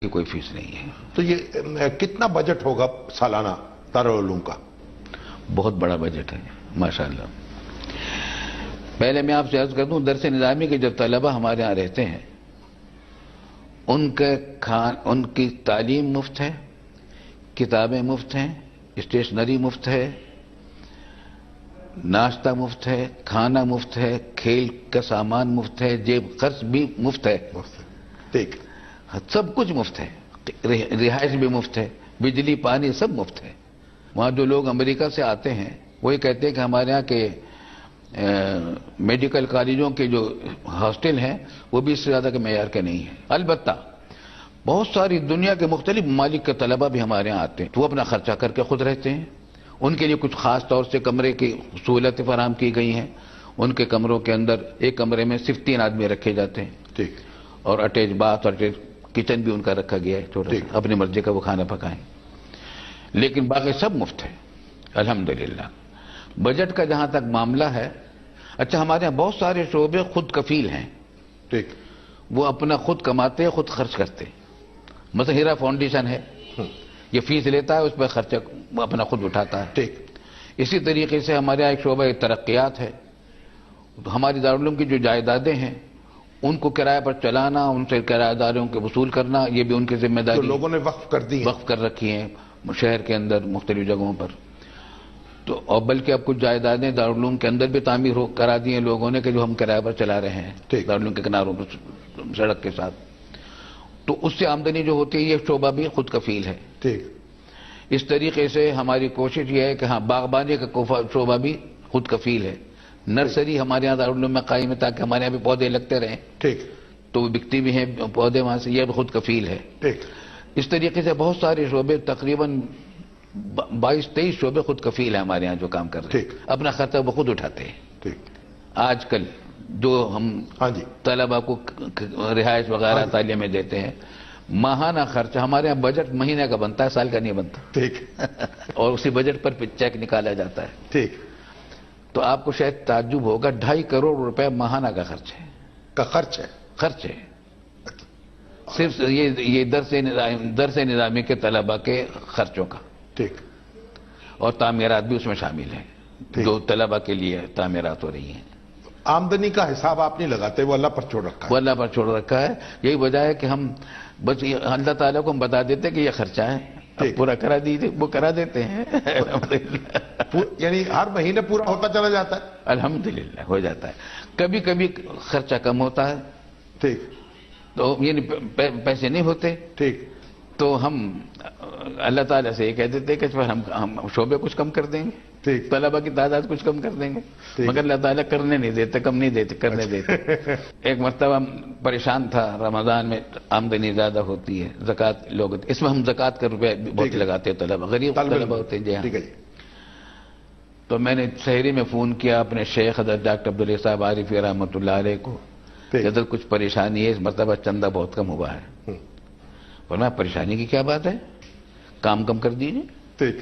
کی کوئی فیس نہیں ہے. تو یہ کتنا بجٹ ہوگا سالانہ دارالعلوم کا؟ بہت بڑا بجٹ ہے ماشاءاللہ. پہلے میں آپ سے عرض کر دوں، درس نظامی کے جو طلبہ ہمارے ہاں رہتے ہیں ان کی تعلیم مفت ہے، کتابیں مفت ہیں، اسٹیشنری مفت ہے، ناشتہ مفت ہے، کھانا مفت ہے، کھیل کا سامان مفت ہے، جیب خرچ بھی مفت ہے. ٹھیک، سب کچھ مفت ہے. رہائش بھی مفت ہے، بجلی پانی سب مفت ہے. وہاں جو لوگ امریکہ سے آتے ہیں وہ یہ کہتے ہیں کہ ہمارے ہاں کے میڈیکل کالجوں کے جو ہاسٹل ہیں وہ بھی اس سے زیادہ کے معیار کے نہیں ہیں. البتہ بہت ساری دنیا کے مختلف ممالک کے طلبہ بھی ہمارے ہاں آتے ہیں تو وہ اپنا خرچہ کر کے خود رہتے ہیں. ان کے لیے کچھ خاص طور سے کمرے کی سہولتیں فراہم کی گئی ہیں. ان کے کمروں کے اندر ایک کمرے میں صرف 3 آدمی رکھے جاتے ہیں. ٹھیک. اور اٹیچ باتھ اور اٹیچ کچن بھی ان کا رکھا گیا ہے چھوٹا سا، اپنی مرضی کا وہ کھانا پکائیں. لیکن باقی سب مفت ہے الحمدللہ. بجٹ کا جہاں تک معاملہ ہے، اچھا ہمارے یہاں بہت سارے شعبے خود کفیل ہیں. ٹھیک. وہ اپنا خود کماتے ہیں، خود خرچ کرتے ہیں. مثلا ہیرا فاؤنڈیشن ہے، یہ فیس لیتا ہے، اس پہ خرچہ اپنا خود اٹھاتا ہے. ٹھیک. اسی طریقے سے ہمارے یہاں ایک شعبہ ترقیات ہے. ہماری دارالعلوم کی جو جائیدادیں ہیں ان کو کرایہ پر چلانا، ان سے کرایہ داروں کے وصول کرنا، یہ بھی ان کی ذمہ داری. جو لوگوں نے وقف کر دی، وقف کر رکھی ہیں شہر کے اندر مختلف جگہوں پر. تو اور بلکہ اب کچھ جائیدادیں دارالعلوم کے اندر بھی تعمیر کرا دی ہیں لوگوں نے کہ جو ہم کرایہ پر چلا رہے ہیں دارالعلوم کے کناروں پر سڑک کے ساتھ. تو اس سے آمدنی جو ہوتی ہے یہ شعبہ بھی خود کفیل ہے. ٹھیک. اس طریقے سے ہماری کوشش یہ ہے کہ ہاں باغبانی کا شعبہ بھی خود کفیل ہے. نرسری ہمارے یہاں دارالعلوم میں قائم ہے تاکہ ہمارے یہاں بھی پودے لگتے رہیں. ٹھیک. تو وہ بکتی بھی ہیں پودے وہاں سے، یہ بھی خود کفیل ہے. ٹھیک. اس طریقے سے بہت سارے شعبے، تقریباً 22-23 شعبے خود کفیل ہیں ہمارے یہاں جو کام کر رہے ہیں. اپنا خرچہ وہ خود اٹھاتے ہیں. ٹھیک. آج کل جو ہم طلبہ کو رہائش وغیرہ تعلیمیں دیتے ہیں، ماہانہ خرچہ ہمارے یہاں بجٹ مہینے کا بنتا ہے، سال کا نہیں بنتا. ٹھیک. اور اسی بجٹ پر چیک نکالا جاتا ہے. ٹھیک. تو آپ کو شاید تعجب ہوگا 2.5 کروڑ روپے ماہانہ کا خرچ ہے. خرچ ہے صرف یہ درس نظامی کے طلبہ کے خرچوں کا. ٹھیک. اور تعمیرات بھی اس میں شامل ہیں جو طلبہ کے لیے تعمیرات ہو رہی ہیں. آمدنی کا حساب آپ نہیں لگاتے، وہ اللہ پر چھوڑ رکھا ہے. وہ اللہ پر چھوڑ رکھا ہے. یہی وجہ ہے کہ ہم بس اللہ تعالیٰ کو ہم بتا دیتے کہ یہ خرچہ ہے، پورا کرا دیجیے، وہ کرا دیتے ہیں. یعنی ہر مہینے پورا ہوتا چلا جاتا ہے. الحمدللہ ہو جاتا ہے. کبھی کبھی خرچہ کم ہوتا ہے. ٹھیک. تو یعنی پیسے نہیں ہوتے. ٹھیک. تو ہم اللہ تعالیٰ سے یہ کہہ دیتے کہ ہم شعبے کچھ کم کر دیں گے، ٹھیک، طلبہ کی تعداد کچھ کم کر دیں گے. مگر اللہ تعالیٰ کرنے نہیں دیتے، کم نہیں دیتے، کرنے دیتے. ایک مرتبہ پریشان تھا، رمضان میں آمدنی زیادہ ہوتی ہے، زکوٰۃ لوگ اس میں ہم زکوٰۃ کا روپے بہت لگاتے ہیں، طلبہ غریب طلبہ ہوتے ہیں. جی ہاں. تو میں نے سحری میں فون کیا اپنے شیخ حضرت ڈاکٹر عبداللہ صاحب عارفی رحمۃ اللہ علیہ کو کہ حضرت کچھ پریشانی ہے، اس مرتبہ چندہ بہت کم ہوا ہے. فرمایا پریشانی کی کیا بات ہے، کام کم کر دیجیے. ٹھیک.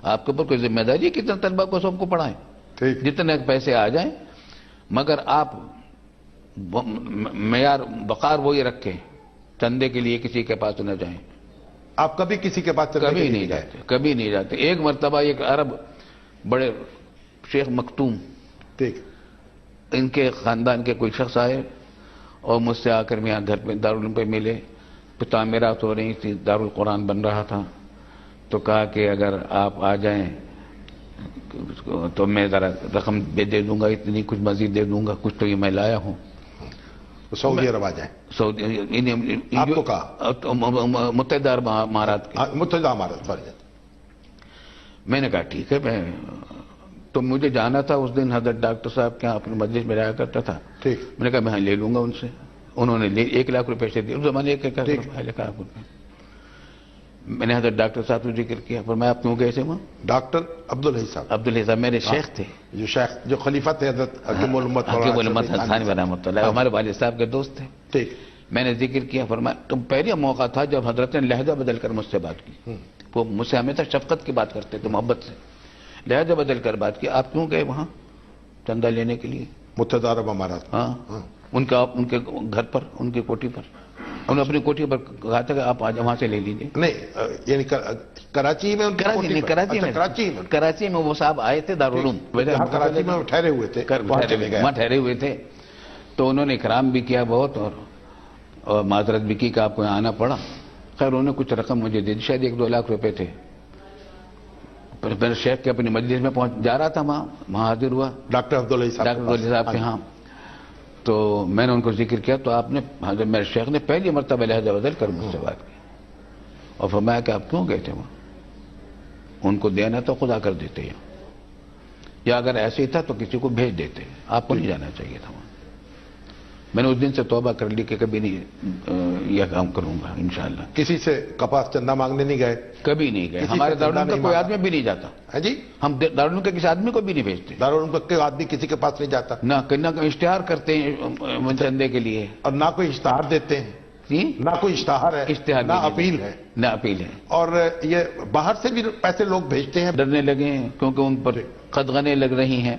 آپ کے اوپر کوئی ذمہ داری ہے کتنے طلبہ کو سب کو پڑھائیں، جتنے پیسے آ جائیں، مگر آپ معیار وقار وہی رکھیں، چندے کے لیے کسی کے پاس نہ جائیں. آپ کبھی کسی کے پاس کبھی نہیں جاتے، کبھی نہیں جاتے. ایک مرتبہ ایک عرب بڑے شیخ مختوم، ٹھیک، ان کے خاندان کے کوئی شخص آئے اور مجھ سے آ کر میں گھر پہ دارالعلوم پہ ملے. تعمیرات ہو رہی تھی، دارالقرآن بن رہا تھا. تو کہا کہ اگر آپ آ جائیں تو میں ذرا رقم دے دوں گا، اتنی کچھ مزید دے دوں گا، کچھ تو یہ میں لایا ہوں. سعودی عرب آ جائیں. سعودی آپ کو کہا متحدہ عرب امارات کے. متحدہ امارات. میں نے کہا ٹھیک ہے. میں تو مجھے جانا تھا اس دن حضرت ڈاکٹر صاحب کے یہاں اپنے مجلس میں رہا کرتا تھا. ٹھیک. میں نے کہا میں لے لوں گا ان سے. انہوں نے 1 لاکھ روپے سے دیے اس زمانے کے. میں نے حضرت ڈاکٹر صاحب کو ذکر کیا، پر میں آپ کیوں گئے تھے وہاں؟ ڈاکٹر عبدالحی صاحب میرے شیخ تھے، جو خلیفہ تھے حضرت حکیم الامت حسانی رحمۃ اللہ، ہمارے والد صاحب کے دوست تھے. ٹھیک. میں نے ذکر کیا، فرمایا تم پہلے موقع تھا جب حضرت نے لہجہ بدل کر مجھ سے بات کی. وہ مجھ سے ہمیشہ شفقت کی بات کرتے تھے، محبت سے. لہجہ بدل کر بات کی. آپ کیوں گئے وہاں چندہ لینے کے لیے؟ متحدہ عرب امارات. ہاں، ان کے گھر پر، ان کی کوٹھی پر. انہوں نے اپنی کوٹھی پر کہا تھا کہ آپ آج وہاں سے لے لیجیے. نہیں یعنی کراچی میں ان کی کراچی کوٹھی نہیں، پر؟ کراچی میں، اچھا، کراچی میں کراچی میں وہ صاحب آئے تھے دارالعلوم. جہاں کراچی میں وہ ٹھہرے ہوئے تھے وہاں چلے گئے. وہاں ٹھہرے ہوئے تھے تو انہوں نے اکرام بھی کیا بہت اور معذرت بھی کی کہ آپ کو یہاں آنا پڑا. خیر انہوں نے کچھ رقم مجھے دے دی، شاید 1-2 لاکھ روپے تھے. پھر شیخ کے اپنی مجلس میں پہنچ جا رہا تھا، وہاں حاضر ہوا ڈاکٹر عبداللہ صاحب ڈاکٹر عبداللہ صاحب کے ہاں. تو میں نے ان کو ذکر کیا تو آپ نے حضرت میرے شیخ نے پہلی مرتبہ لہجہ بدل کر مجھ سے بات کی اور فرمایا کہ آپ کیوں گئے تھے وہاں؟ ان کو دینا تو خدا کر دیتے ہیں، یا اگر ایسے ہی تھا تو کسی کو بھیج دیتے، آپ کو نہیں جانا چاہیے تھا وہاں. میں نے اس دن سے توبہ کر لی کہ کبھی نہیں یہ کام کروں گا انشاءاللہ. کسی سے کپاس چندہ مانگنے نہیں گئے؟ کبھی نہیں گئے. کسی ہمارے سے چندہ دارالعلوم کا نہیں کوئی مانگا؟ آدمی بھی نہیں جاتا. ہے جی، ہم دارالعلوم کے کسی آدمی کو بھی نہیں بھیجتے، دارالعلوم کے آدمی کسی کے پاس نہیں جاتا نہ اشتہار کرتے ہیں چندے کے لیے. اور نہ کوئی اشتہار دیتے ہیں، جی نہ کوئی اشتہار ہے، اشتہار نہ بھی نہیں اپیل دیتے. ہے. نہ اپیل ہے. اور یہ باہر سے بھی پیسے لوگ بھیجتے ہیں. ڈرنے لگے ہیں کیونکہ ان پر قدغنیں لگ رہی ہیں.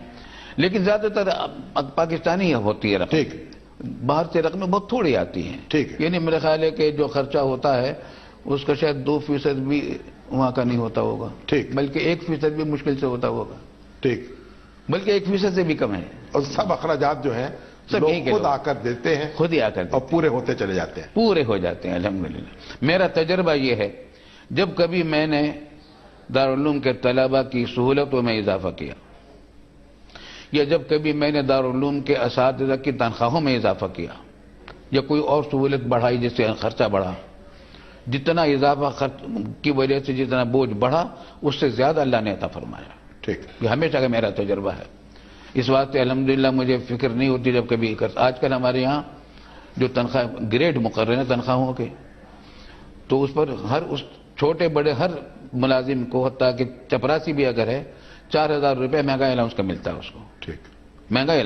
لیکن زیادہ تر پاکستانی ہوتی ہے رقم. ٹھیک، باہر سے رقمیں بہت تھوڑی آتی ہیں. ٹھیک ہے. یعنی میرا خیال ہے کہ جو خرچہ ہوتا ہے اس کا شاید 2% بھی وہاں کا نہیں ہوتا ہوگا، ٹھیک، بلکہ 1% بھی مشکل سے ہوتا ہوگا، ٹھیک. بلکہ 1% سے بھی کم ہے. اور سب اخراجات جو ہیں سب لوگ یہیں کے خود لوگ آ کر دیتے ہیں خود ہی آ کر اور پورے ہوتے چلے جاتے ہیں. پورے ہو جاتے ہیں الحمدللہ. میرا تجربہ یہ ہے جب کبھی میں نے دارالعلوم کے طلبہ کی سہولتوں میں اضافہ کیا یا جب کبھی میں نے دارالعلوم کے اساتذہ کی تنخواہوں میں اضافہ کیا یا کوئی اور سہولت بڑھائی جس سے خرچہ بڑھا، جتنا اضافہ خرچ کی وجہ سے جتنا بوجھ بڑھا اس سے زیادہ اللہ نے عطا فرمایا. ٹھیک، یہ ہمیشہ کا میرا تجربہ ہے. اس واسطے الحمدللہ مجھے فکر نہیں ہوتی جب کبھی آج کل ہمارے یہاں جو تنخواہ گریڈ مقرر ہیں تنخواہوں کے، تو اس پر ہر اس چھوٹے بڑے ہر ملازم کو، حتیٰ کہ چپراسی بھی اگر ہے، 4,000 روپے مہنگائی الاؤنس کا ملتا ہے اس کو. ٹھیک. مہنگائی